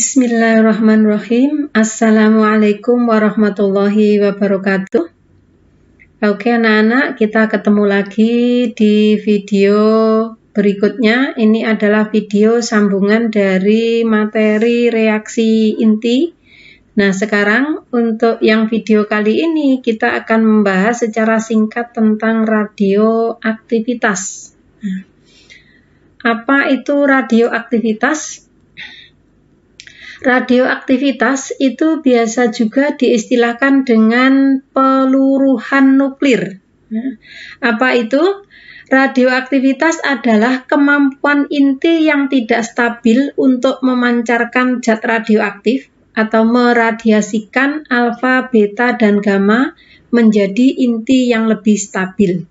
Bismillahirrahmanirrahim. Assalamualaikum warahmatullahi wabarakatuh. Oke anak-anak, kita ketemu lagi di video berikutnya. Ini adalah video sambungan dari materi reaksi inti. Nah, sekarang untuk yang video kali ini kita akan membahas secara singkat tentang radioaktivitas. Apa itu radioaktivitas? Radioaktivitas itu biasa juga diistilahkan dengan peluruhan nuklir. Apa itu? Radioaktivitas adalah kemampuan inti yang tidak stabil untuk memancarkan zat radioaktif atau meradiasikan alfa, beta, dan gamma menjadi inti yang lebih stabil.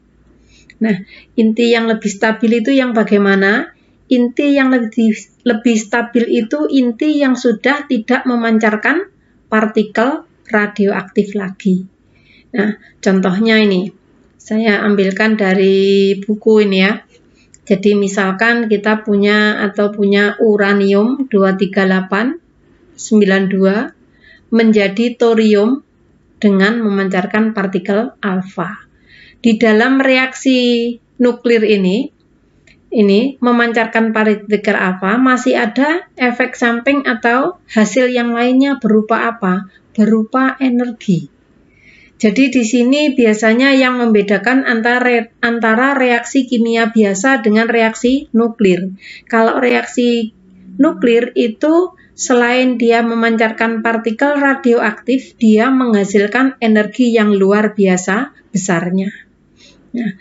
Nah, inti yang lebih stabil itu yang bagaimana? Inti yang lebih stabil itu inti yang sudah tidak memancarkan partikel radioaktif lagi. Nah, contohnya ini, saya ambilkan dari buku ini ya. Jadi misalkan kita punya uranium 23892 menjadi thorium dengan memancarkan partikel alfa. Di dalam reaksi nuklir ini memancarkan partikel alfa, masih ada efek samping atau hasil yang lainnya berupa apa? Berupa energi. Jadi di sini biasanya yang membedakan antara reaksi kimia biasa dengan reaksi nuklir. Kalau reaksi nuklir itu selain dia memancarkan partikel radioaktif, dia menghasilkan energi yang luar biasa besarnya. Nah,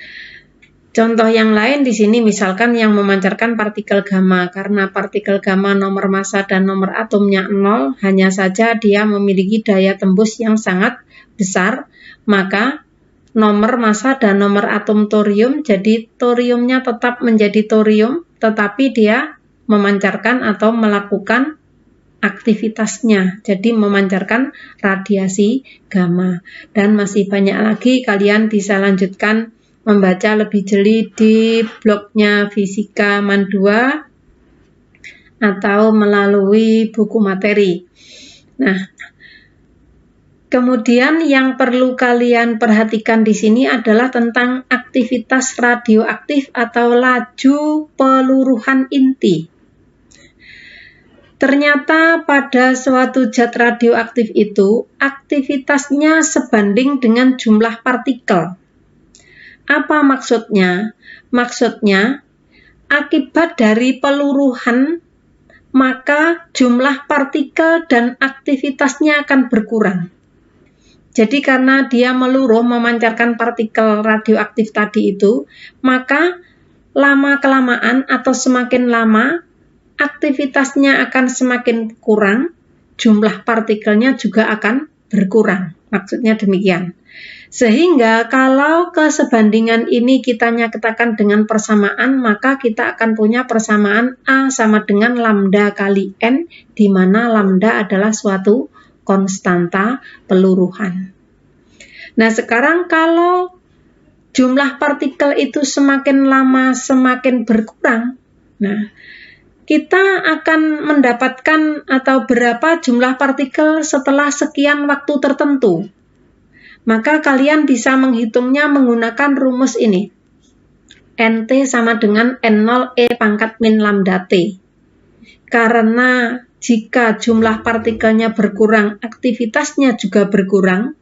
contoh yang lain di sini misalkan yang memancarkan partikel gamma, karena partikel gamma nomor massa dan nomor atomnya 0, hanya saja dia memiliki daya tembus yang sangat besar, maka nomor massa dan nomor atom thorium, jadi thoriumnya tetap menjadi thorium, tetapi dia memancarkan atau melakukan aktivitasnya, jadi memancarkan radiasi gamma. Dan masih banyak lagi, kalian bisa lanjutkan membaca lebih jeli di blognya Fisika Man 2 atau melalui buku materi. Nah, kemudian yang perlu kalian perhatikan di sini adalah tentang aktivitas radioaktif atau laju peluruhan inti. Ternyata pada suatu zat radioaktif itu aktivitasnya sebanding dengan jumlah partikel. Apa maksudnya? Maksudnya, akibat dari peluruhan, maka jumlah partikel dan aktivitasnya akan berkurang. Jadi karena dia meluruh memancarkan partikel radioaktif tadi itu, maka lama-kelamaan atau semakin lama, aktivitasnya akan semakin kurang, jumlah partikelnya juga akan berkurang. Maksudnya demikian. Sehingga kalau kesebandingan ini kita nyatakan dengan persamaan, maka kita akan punya persamaan A sama dengan lambda kali N, di mana lambda adalah suatu konstanta peluruhan. Nah, sekarang kalau jumlah partikel itu semakin lama semakin berkurang, nah, kita akan mendapatkan atau berapa jumlah partikel setelah sekian waktu tertentu. Maka kalian bisa menghitungnya menggunakan rumus ini. NT sama dengan N0 E pangkat min lambda T. Karena jika jumlah partikelnya berkurang, aktivitasnya juga berkurang,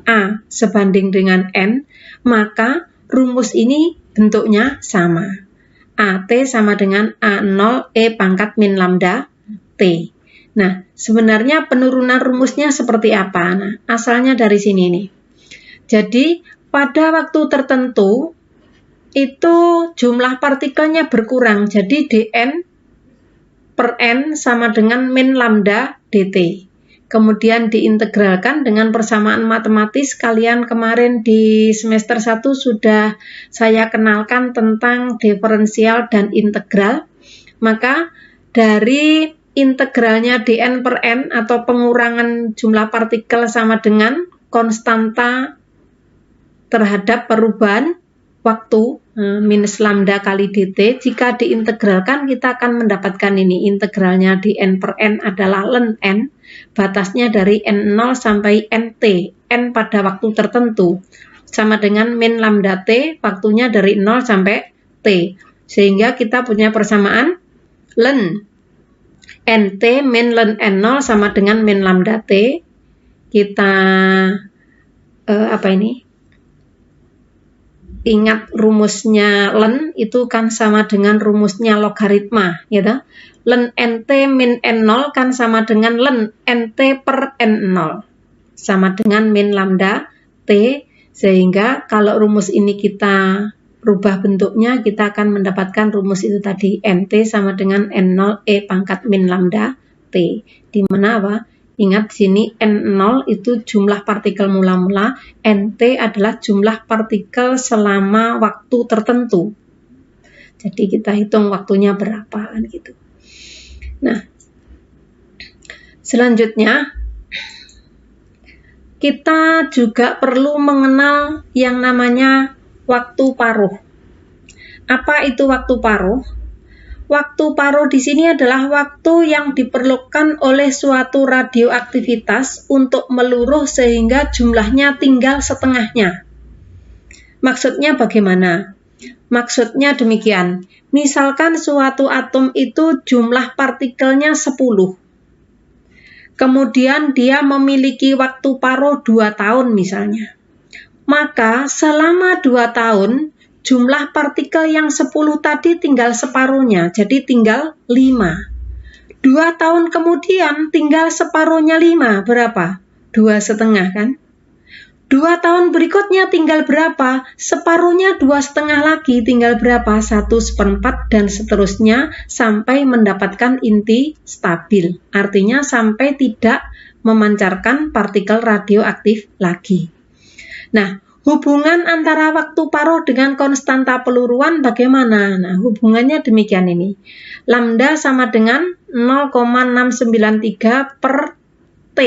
A sebanding dengan N, maka rumus ini bentuknya sama. AT sama dengan A0 E pangkat min lambda T. Nah, sebenarnya penurunan rumusnya seperti apa? Nah, asalnya dari sini nih. Jadi, pada waktu tertentu, itu jumlah partikelnya berkurang. Jadi, dN per N sama dengan min lambda dt. Kemudian diintegralkan dengan persamaan matematis. Kalian kemarin di semester 1 sudah saya kenalkan tentang diferensial dan integral. Maka, dari integralnya dN per N atau pengurangan jumlah partikel sama dengan konstanta terhadap perubahan waktu minus lambda kali dt. Jika diintegralkan kita akan mendapatkan ini, integralnya di n per n adalah ln n, batasnya dari n0 sampai nt, n pada waktu tertentu, sama dengan min lambda t, waktunya dari 0 sampai t. Sehingga kita punya persamaan ln nt min ln n0 sama dengan min lambda t. Kita ingat rumusnya ln itu kan sama dengan rumusnya logaritma, gitu. Ln nt min n0 kan sama dengan ln nt per n0, sama dengan min lambda t. Sehingga kalau rumus ini kita rubah bentuknya, kita akan mendapatkan rumus itu tadi, nt sama dengan n0 e pangkat min lambda t. Di mana apa? Ingat sini N0 itu jumlah partikel mula-mula, NT adalah jumlah partikel selama waktu tertentu. Jadi kita hitung waktunya berapa kan gitu. Nah, selanjutnya kita juga perlu mengenal yang namanya waktu paruh. Apa itu waktu paruh? Waktu paruh di sini adalah waktu yang diperlukan oleh suatu radioaktivitas untuk meluruh sehingga jumlahnya tinggal setengahnya. Maksudnya bagaimana? Maksudnya demikian. Misalkan suatu atom itu jumlah partikelnya 10. Kemudian dia memiliki waktu paruh 2 tahun misalnya. Maka selama 2 tahun jumlah partikel yang 10 tadi tinggal separuhnya, jadi tinggal 5. 2 tahun kemudian tinggal separuhnya 5, berapa? 2,5 kan? 2 tahun berikutnya tinggal berapa? Separuhnya 2,5 lagi, tinggal berapa? 1/4 dan seterusnya sampai mendapatkan inti stabil. Artinya sampai tidak memancarkan partikel radioaktif lagi. Nah, hubungan antara waktu paruh dengan konstanta peluruan bagaimana? Nah, hubungannya demikian ini. Lambda sama dengan 0,693 per T.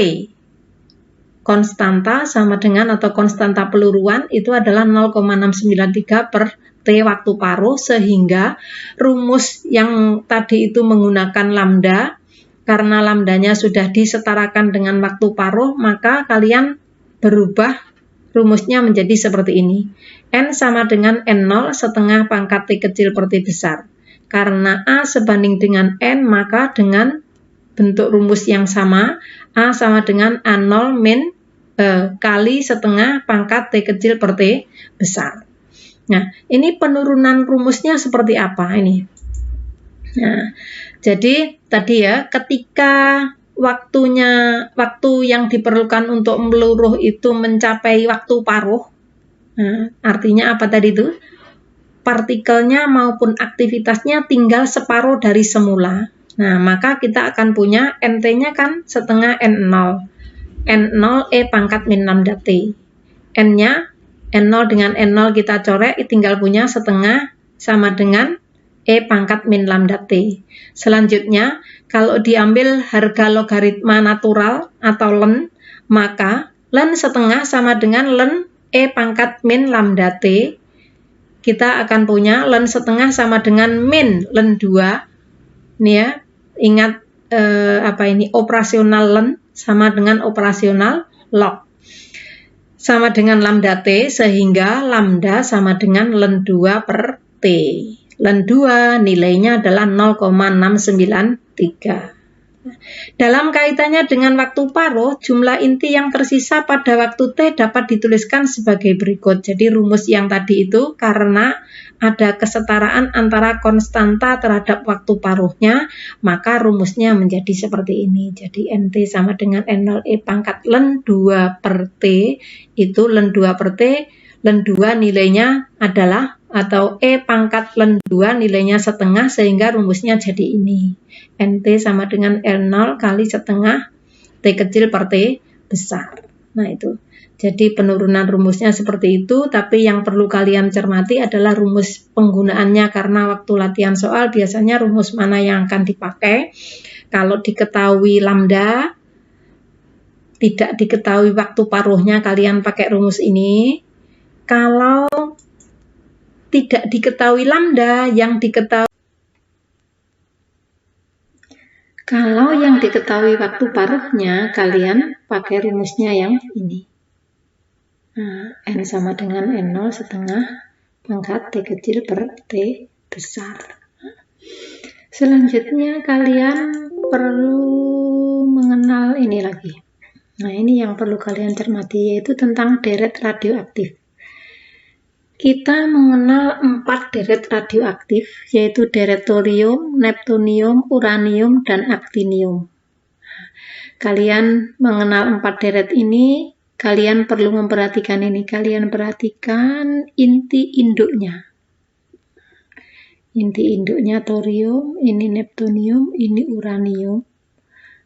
Konstanta sama dengan atau konstanta peluruan itu adalah 0,693 per T waktu paruh, sehingga rumus yang tadi itu menggunakan lambda, karena lambdanya sudah disetarakan dengan waktu paruh, maka kalian berubah rumusnya menjadi seperti ini. N sama dengan N0 setengah pangkat T kecil per T besar. Karena A sebanding dengan N, maka dengan bentuk rumus yang sama, A sama dengan A0 min kali setengah pangkat T kecil per T besar. Nah, ini penurunan rumusnya seperti apa ini? Nah, jadi tadi ya, ketika waktu yang diperlukan untuk meluruh itu mencapai waktu paruh. Nah, artinya apa tadi itu? Partikelnya maupun aktivitasnya tinggal separuh dari semula. Nah, maka kita akan punya NT-nya kan setengah N0. N0 E pangkat min lambda T. N-nya N0 dengan N0 kita corek, tinggal punya setengah sama dengan E pangkat min lambda T. Selanjutnya, kalau diambil harga logaritma natural atau ln, maka ln setengah sama dengan ln E pangkat min lambda T. Kita akan punya ln setengah sama dengan min ln 2. Ini ya, ingat operasional ln sama dengan operasional log. Sama dengan lambda T, sehingga lambda sama dengan ln 2 per T. Ln 2 nilainya adalah 0,693. Dalam kaitannya dengan waktu paruh, jumlah inti yang tersisa pada waktu T dapat dituliskan sebagai berikut. Jadi rumus yang tadi itu karena ada kesetaraan antara konstanta terhadap waktu paruhnya, maka rumusnya menjadi seperti ini. Jadi NT sama dengan N0 E pangkat ln 2 per T, itu ln 2 per T, ln 2 nilainya adalah atau E pangkat ln 2 nilainya setengah, sehingga rumusnya jadi ini. NT sama dengan N0 kali setengah T kecil per T besar. Nah itu. Jadi penurunan rumusnya seperti itu, tapi yang perlu kalian cermati adalah rumus penggunaannya, karena waktu latihan soal biasanya rumus mana yang akan dipakai. Kalau diketahui lambda, tidak diketahui waktu paruhnya, kalian pakai rumus ini. Kalau tidak diketahui lambda, yang diketahui. Kalau yang diketahui waktu paruhnya, kalian pakai rumusnya yang ini. Nah, N sama dengan N0 setengah pangkat T kecil per T besar. Selanjutnya kalian perlu mengenal ini lagi. Nah, ini yang perlu kalian cermati, yaitu tentang deret radioaktif. Kita mengenal 4 deret radioaktif, yaitu deret thorium, neptunium, uranium, dan aktinium. Kalian mengenal 4 deret ini, kalian perlu memperhatikan ini. Kalian perhatikan inti induknya. Inti induknya thorium, ini neptunium, ini uranium.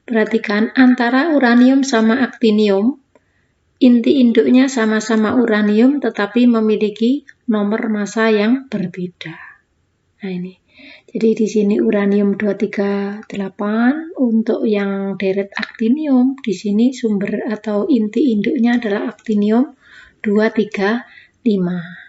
Perhatikan antara uranium sama aktinium, inti induknya sama-sama uranium tetapi memiliki nomor massa yang berbeda. Nah ini. Jadi di sini uranium 238, untuk yang deret aktinium di sini sumber atau inti induknya adalah aktinium 235.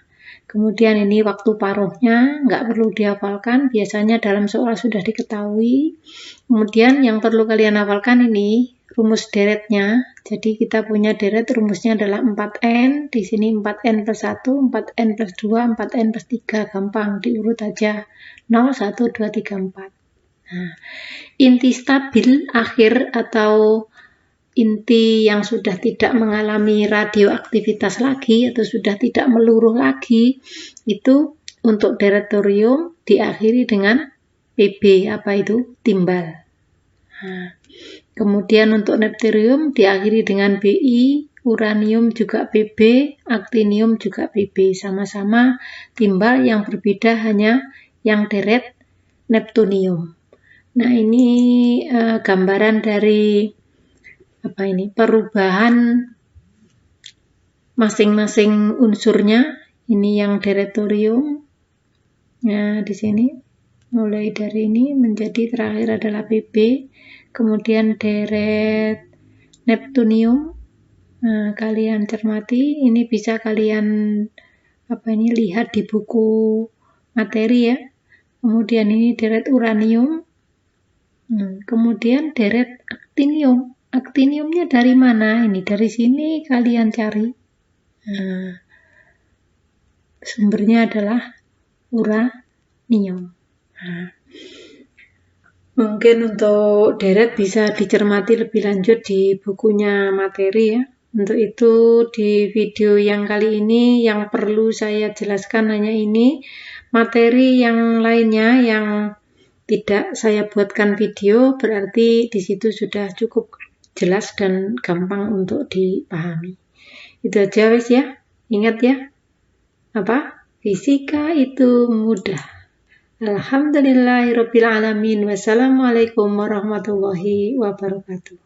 Kemudian ini waktu paruhnya nggak perlu dihafalkan, biasanya dalam soal sudah diketahui. Kemudian yang perlu kalian hafalkan ini rumus deretnya. Jadi kita punya deret, rumusnya adalah 4N, di sini 4N plus 1, 4N plus 2, 4N plus 3, gampang, diurut aja, 0, 1, 2, 3, 4. Nah, inti stabil akhir atau inti yang sudah tidak mengalami radioaktivitas lagi atau sudah tidak meluruh lagi, itu untuk deret thorium diakhiri dengan Pb, apa itu? Timbal. Nah, kemudian untuk neptunium diakhiri dengan Bi, uranium juga Pb, aktinium juga Pb, sama-sama timbal, yang berbeda hanya yang deret neptunium. Nah, ini gambaran dari perubahan masing-masing unsurnya. Ini yang deret thorium. Nah, di sini mulai dari ini menjadi terakhir adalah Pb. Kemudian deret neptunium, nah, kalian cermati, ini bisa kalian lihat di buku materi ya. Kemudian ini deret uranium, kemudian deret aktinium. Aktiniumnya dari mana? Ini dari sini kalian cari. Nah, sumbernya adalah uranium. Nah, mungkin untuk deret bisa dicermati lebih lanjut di bukunya materi ya. Untuk itu di video yang kali ini yang perlu saya jelaskan hanya ini. Materi yang lainnya yang tidak saya buatkan video berarti di situ sudah cukup jelas dan gampang untuk dipahami. Itu aja wes ya. Ingat ya. Fisika itu mudah. Alhamdulillahirabbil alamin. Wassalamualaikum warahmatullahi wabarakatuh.